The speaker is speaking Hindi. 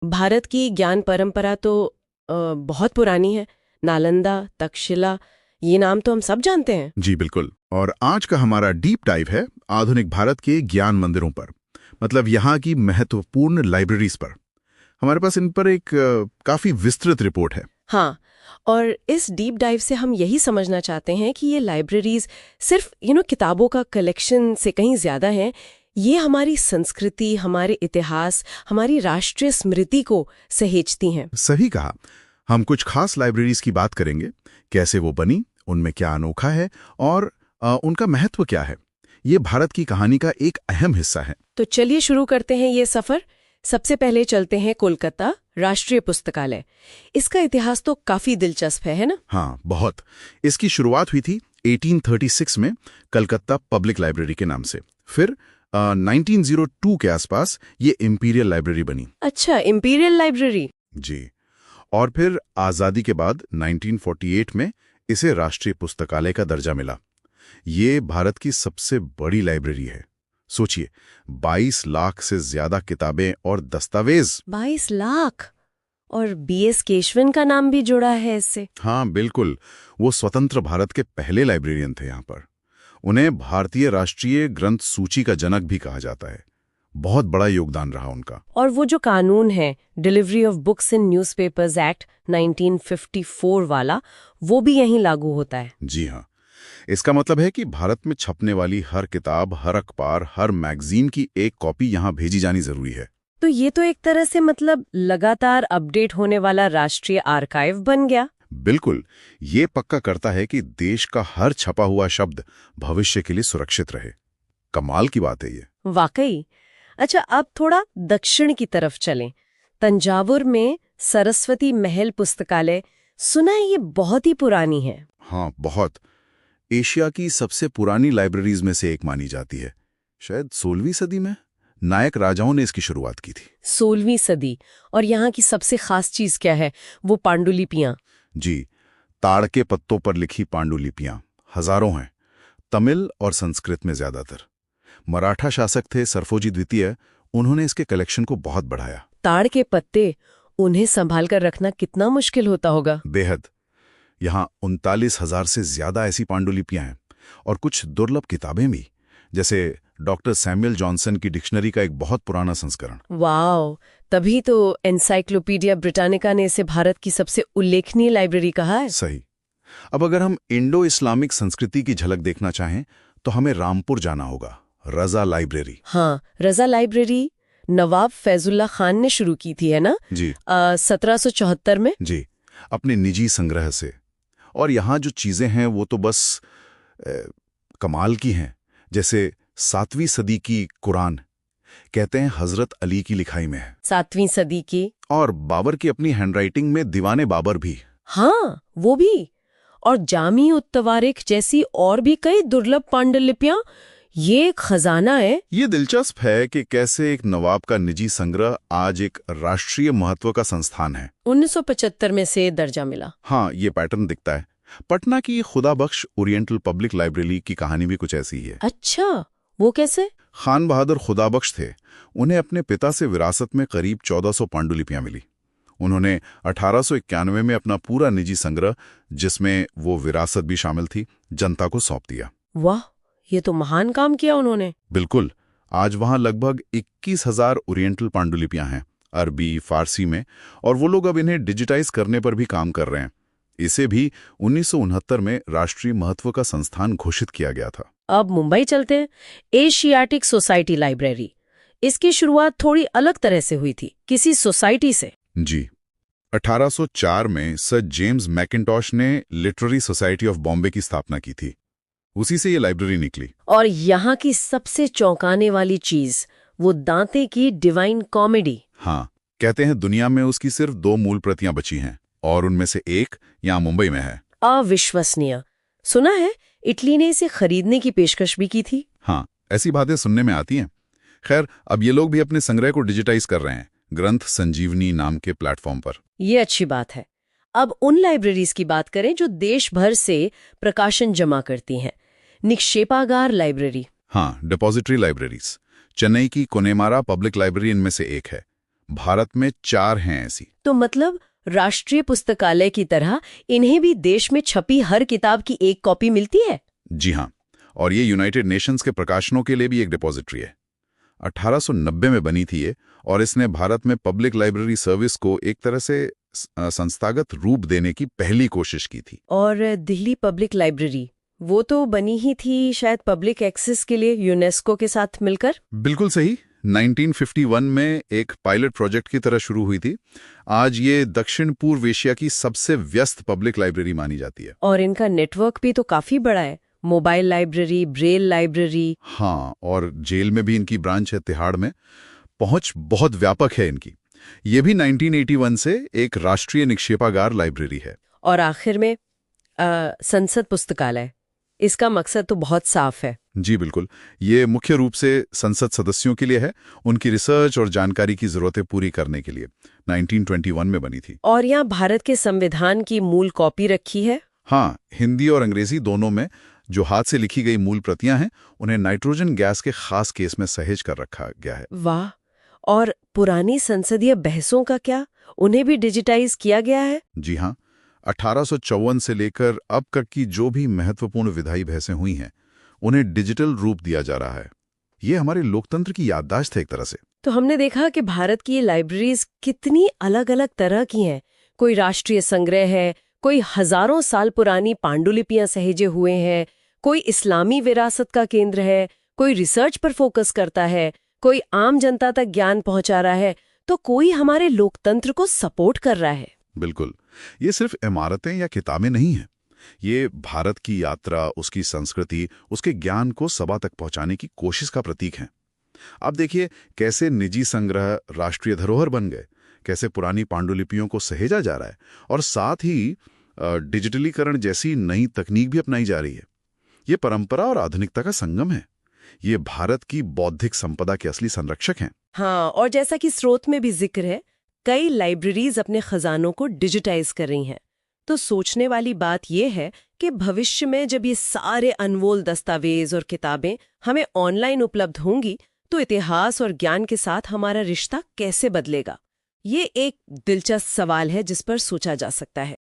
भारत की ज्ञान परंपरा तो बहुत पुरानी है। नालंदा, तक्षशिला, ये नाम तो हम सब जानते हैं। जी बिल्कुल। और आज का हमारा डीप डाइव है आधुनिक भारत के ज्ञान मंदिरों पर, मतलब यहाँ की महत्वपूर्ण लाइब्रेरीज पर। हमारे पास इन पर एक काफी विस्तृत रिपोर्ट है। हाँ, और इस डीप डाइव से हम यही समझना चाहते हैं कि ये लाइब्रेरीज सिर्फ किताबों का कलेक्शन से कहीं ज्यादा हैं। ये हमारी संस्कृति, हमारे इतिहास, हमारी राष्ट्रीय स्मृति को सहेजती हैं। सही कहा। हम कुछ खास लाइब्रेरीज की बात करेंगे, कैसे वो बनी, उनमें क्या अनोखा है और उनका महत्व क्या है। ये भारत की कहानी का एक अहम हिस्सा है। तो चलिए शुरू करते हैं ये सफर। सबसे पहले चलते हैं कोलकाता राष्ट्रीय पुस्तकालय। इसका इतिहास तो काफी दिलचस्प है ना? हाँ, बहुत। इसकी शुरुआत हुई थी 1836 में कलकत्ता पब्लिक लाइब्रेरी के नाम से। फिर 1902 के आसपास ये इंपीरियल लाइब्रेरी बनी। अच्छा, इंपीरियल लाइब्रेरी। जी। और फिर आज़ादी के बाद 1948 में इसे राष्ट्रीय पुस्तकालय का दर्जा मिला। ये भारत की सबसे बड़ी लाइब्रेरी है। सोचिए, 22 लाख से ज्यादा किताबें और दस्तावेज। 22 लाख! और बीएस केशवन का नाम भी जुड़ा है इससे। हाँ बिल्कुल, वो स्वतंत्र भारत के पहले लाइब्रेरियन थे यहाँ पर। उन्हें भारतीय राष्ट्रीय ग्रंथ सूची का जनक भी कहा जाता है। बहुत बड़ा योगदान रहा उनका। और वो जो कानून है, delivery of books in newspapers act 1954 वाला, वो भी यहीं लागू होता है। जी हाँ। इसका मतलब है कि भारत में छपने वाली हर किताब, हर अखबार, हर मैगजीन की एक कॉपी यहाँ भेजी जानी जरूरी है। तो ये तो एक तरह से मतलब लगातार अपडेट होने वाला राष्ट्रीय आर्काइव बन गया। बिल्कुल। ये पक्का करता है कि देश का हर छपा हुआ शब्द भविष्य के लिए सुरक्षित रहे। कमाल की बात है ये। वाकई। अच्छा, अब थोड़ा दक्षिण की तरफ चलें। तंजावुर में सरस्वती महल पुस्तकालय, सुना है ये बहुत ही पुरानी है। हाँ, बहुत। एशिया की सबसे पुरानी लाइब्रेरीज में से एक मानी जाती है। शायद 16वीं सदी में नायक राजाओं ने इसकी शुरुआत की थी। 16वीं सदी। और यहाँ की सबसे खास चीज क्या है? वो पांडुलिपियां। जी, ताड़ के पत्तों पर लिखी पांडुलिपियां हजारों हैं, तमिल और संस्कृत में ज्यादातर। मराठा शासक थे सरफोजी द्वितीय, उन्होंने इसके कलेक्शन को बहुत बढ़ाया। ताड़ के पत्ते, उन्हें संभाल कर रखना कितना मुश्किल होता होगा। बेहद। यहाँ 39,000 से ज्यादा ऐसी पांडुलिपियां हैं और कुछ दुर्लभ किताबें भी, जैसे डॉक्टर सैमुअल जॉनसन की डिक्शनरी का एक बहुत पुराना संस्करण। वाओ! तभी तो एनसाइक्लोपीडिया ब्रिटानिका ने इसे भारत की सबसे उल्लेखनीय लाइब्रेरी कहा है। सही। अब अगर हम इंडो इस्लामिक संस्कृति की झलक देखना चाहें तो हमें रामपुर जाना होगा। रजा लाइब्रेरी। हाँ, रजा लाइब्रेरी नवाब फैजुल्ला खान ने शुरू की थी, है ना? जी। 1774 में। जी, अपने निजी संग्रह से। और यहाँ जो चीजें हैं वो तो बस कमाल की हैं। जैसे 7वीं सदी की कुरान, कहते हैं हजरत अली की लिखाई में है। 7वीं सदी की। और बाबर की अपनी हैंडराइटिंग में दीवाने बाबर भी। हाँ, वो भी। और जामी उत तवारिख जैसी और भी कई दुर्लभ पांडुलिपियां। ये एक खजाना है। ये दिलचस्प है कि कैसे एक नवाब का निजी संग्रह आज एक राष्ट्रीय महत्व का संस्थान है। 1975 में से दर्जा मिला। हाँ, ये पैटर्न दिखता है। पटना की खुदा बख्श ओरिएंटल पब्लिक लाइब्रेरी की कहानी भी कुछ ऐसी ही है। अच्छा, वो कैसे? खान बहादुर खुदा बख्श थे। उन्हें अपने पिता से विरासत में करीब 1400 पांडुलिपियां मिली। उन्होंने 1891 में अपना पूरा निजी संग्रह, जिसमें वो विरासत भी शामिल थी, जनता को सौंप दिया। वाह, ये तो महान काम किया उन्होंने। बिल्कुल। आज वहां लगभग 21,000 ओरिएंटल पांडुलिपियां हैं, अरबी, फारसी में, और वो लोग अब इन्हें डिजिटाइज करने पर भी काम कर रहे हैं। इसे भी 1969 में राष्ट्रीय महत्व का संस्थान घोषित किया गया था। अब मुंबई चलते हैं। Asiatic society library. इसकी शुरुआत थोड़ी अलग तरह से हुई थी, किसी सोसाइटी से। जी। 1804 में सर जेम्स मैकिन्टॉश ने लिटरेरी सोसाइटी ऑफ बॉम्बे की स्थापना की थी। उसी से ये लाइब्रेरी निकली। और यहाँ की सबसे चौंकाने वाली चीज, वो दांते की डिवाइन कॉमेडी। हाँ, कहते हैं दुनिया में उसकी सिर्फ 2 मूल प्रतियां बची हैं, और उनमें से एक यहाँ मुंबई में है। अविश्वसनीय। सुना है इटली ने इसे खरीदने की पेशकश भी की थी। हाँ, ऐसी बातें सुनने में आती हैं। खैर, अब ये लोग भी अपने संग्रह को डिजिटाइज कर रहे हैं, ग्रंथ संजीवनी नाम के प्लेटफॉर्म पर। ये अच्छी बात है। अब उन लाइब्रेरीज की बात करें जो देश भर से प्रकाशन जमा करती हैं। निक्षेपागार लाइब्रेरी। हाँ, डिपॉजिटरी लाइब्रेरीज। चेन्नई की कोनेमारा पब्लिक लाइब्रेरी इनमें से एक है। भारत में 4 हैं ऐसी। तो मतलब राष्ट्रीय पुस्तकालय की तरह इन्हें भी देश में छपी हर किताब की एक कॉपी मिलती है? जी हाँ, और ये यूनाइटेड नेशंस के प्रकाशनों के लिए भी एक डिपॉजिटरी है। 1890 में बनी थी ये, और इसने भारत में पब्लिक लाइब्रेरी सर्विस को एक तरह से संस्थागत रूप देने की पहली कोशिश की थी। और दिल्ली पब्लिक लाइब्रेरी, वो तो बनी ही थी शायद पब्लिक एक्सेस के लिए यूनेस्को के साथ मिलकर? बिल्कुल सही। 1951 में एक पायलट प्रोजेक्ट की तरह शुरू हुई थी। आज ये दक्षिण पूर्व एशिया की सबसे व्यस्त पब्लिक लाइब्रेरी मानी जाती है। और इनका नेटवर्क भी तो काफी बड़ा है, मोबाइल लाइब्रेरी, ब्रेल लाइब्रेरी। हाँ, और जेल में भी इनकी ब्रांच है तिहाड़ में। पहुंच बहुत व्यापक है इनकी। ये भी 1981 से एक राष्ट्रीय निक्षेपागार लाइब्रेरी है। और आखिर में संसद पुस्तकालय, इसका मकसद तो बहुत साफ है। जी बिल्कुल, ये मुख्य रूप से संसद सदस्यों के लिए है, उनकी रिसर्च और जानकारी की जरूरतें पूरी करने के लिए। 1921 में बनी थी। और यहाँ भारत के संविधान की मूल कॉपी रखी है? हाँ, हिंदी और अंग्रेजी दोनों में जो हाथ से लिखी गई मूल प्रतियां हैं, उन्हें नाइट्रोजन गैस के खास केस में सहेज कर रखा गया है। वाह! और पुरानी संसदीय बहसों का क्या, उन्हें भी डिजिटाइज किया गया है? जी हाँ, 1854 से लेकर अब तक की जो भी महत्वपूर्ण विधायी बहसें हुई हैं, उन्हें डिजिटल रूप दिया जा रहा है। ये हमारे लोकतंत्र की याददाश्त है एक तरह से। तो हमने देखा कि भारत की ये लाइब्रेरीज कितनी अलग अलग तरह की हैं। कोई राष्ट्रीय संग्रह है, कोई हजारों साल पुरानी पांडुलिपियां सहेजे हुए हैं, कोई इस्लामी विरासत का केंद्र है, कोई रिसर्च पर फोकस करता है, कोई आम जनता तक ज्ञान पहुंचा रहा है, तो कोई हमारे लोकतंत्र को सपोर्ट कर रहा है। बिल्कुल, ये सिर्फ इमारतें या किताबें नहीं हैं। ये भारत की यात्रा, उसकी संस्कृति, उसके ज्ञान को सभा तक पहुंचाने की कोशिश का प्रतीक है। आप देखिए कैसे निजी संग्रह राष्ट्रीय धरोहर बन गए, कैसे पुरानी पांडुलिपियों को सहेजा जा रहा है, और साथ ही डिजिटलीकरण जैसी नई तकनीक भी अपनाई जा रही है। ये परंपरा और आधुनिकता का संगम है। ये भारत की बौद्धिक संपदा के असली संरक्षक हैं। हाँ, और जैसा कि स्रोत में भी जिक्र है, कई लाइब्रेरीज अपने खजानों को डिजिटाइज कर रही हैं। तो सोचने वाली बात यह है कि भविष्य में जब ये सारे अनमोल दस्तावेज और किताबें हमें ऑनलाइन उपलब्ध होंगी, तो इतिहास और ज्ञान के साथ हमारा रिश्ता कैसे बदलेगा? ये एक दिलचस्प सवाल है जिस पर सोचा जा सकता है।